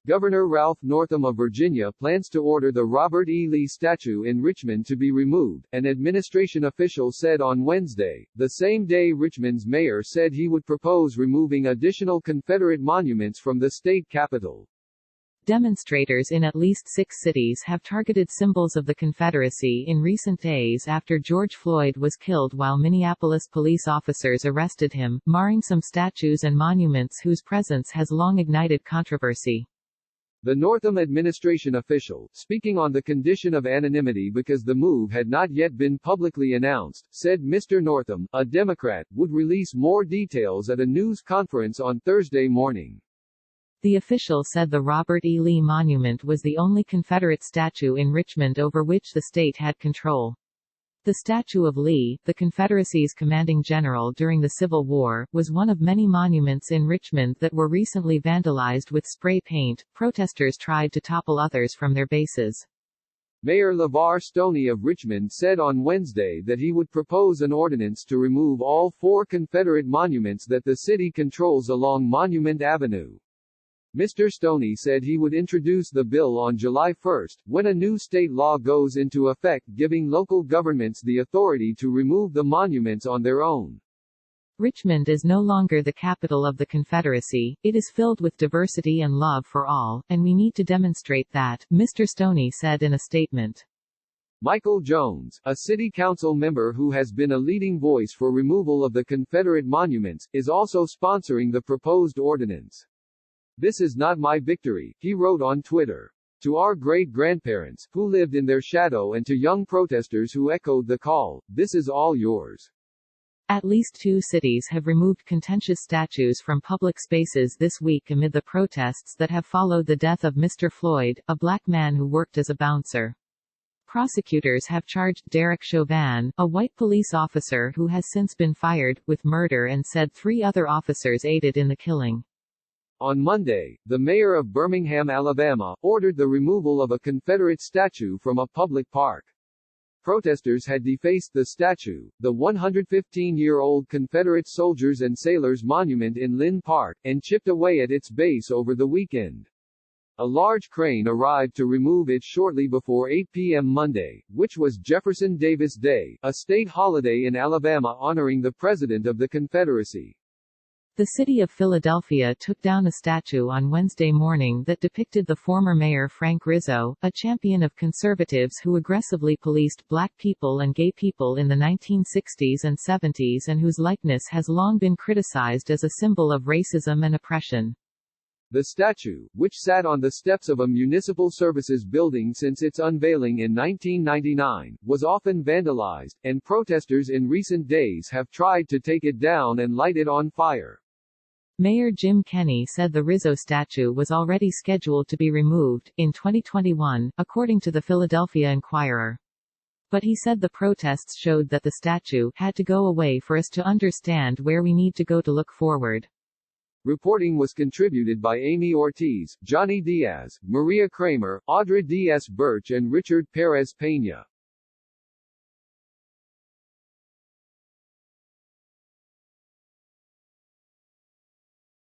Governor Ralph Northam of Virginia plans to order the Robert E. Lee statue in Richmond to be removed, an administration official said on Wednesday, the same day Richmond's mayor said he would propose removing additional Confederate monuments from the state capitol. Demonstrators in at least 6 cities have targeted symbols of the Confederacy in recent days after George Floyd was killed while Minneapolis police officers arrested him, marring some statues and monuments whose presence has long ignited controversy. The Northam administration official, speaking on the condition of anonymity because the move had not yet been publicly announced, said Mr. Northam, a Democrat, would release more details at a news conference on Thursday morning. The official said the Robert E. Lee Monument was the only Confederate statue in Richmond over which the state had control. The statue of Lee, the Confederacy's commanding general during the Civil War, was one of many monuments in Richmond that were recently vandalized with spray paint. Protesters tried to topple others from their bases. Mayor LeVar Stoney of Richmond said on Wednesday that he would propose an ordinance to remove all 4 Confederate monuments that the city controls along Monument Avenue. Mr. Stoney said he would introduce the bill on July 1, when a new state law goes into effect giving local governments the authority to remove the monuments on their own. Richmond is no longer the capital of the Confederacy, it is filled with diversity and love for all, and we need to demonstrate that, Mr. Stoney said in a statement. Michael Jones, a city council member who has been a leading voice for removal of the Confederate monuments, is also sponsoring the proposed ordinance. "This is not my victory," he wrote on Twitter. To our great-grandparents, who lived in their shadow, and to young protesters who echoed the call, this is all yours. At least 2 cities have removed contentious statues from public spaces this week amid the protests that have followed the death of Mr. Floyd, a black man who worked as a bouncer. Prosecutors have charged Derek Chauvin, a white police officer who has since been fired, with murder and said 3 other officers aided in the killing. On Monday, the mayor of Birmingham, Alabama, ordered the removal of a Confederate statue from a public park. Protesters had defaced the statue, the 115-year-old Confederate Soldiers and Sailors Monument in Lynn Park, and chipped away at its base over the weekend. A large crane arrived to remove it shortly before 8 p.m. Monday, which was Jefferson Davis Day, a state holiday in Alabama honoring the President of the Confederacy. The city of Philadelphia took down a statue on Wednesday morning that depicted the former mayor Frank Rizzo, a champion of conservatives who aggressively policed black people and gay people in the 1960s and 70s and whose likeness has long been criticized as a symbol of racism and oppression. The statue, which sat on the steps of a municipal services building since its unveiling in 1999, was often vandalized, and protesters in recent days have tried to take it down and light it on fire. Mayor Jim Kenney said the Rizzo statue was already scheduled to be removed in 2021, according to the Philadelphia Inquirer. But he said the protests showed that the statue had to go away for us to understand where we need to go to look forward. Reporting was contributed by Amy Ortiz, Johnny Diaz, Maria Kramer, Audra D.S. Birch and Richard Perez Peña.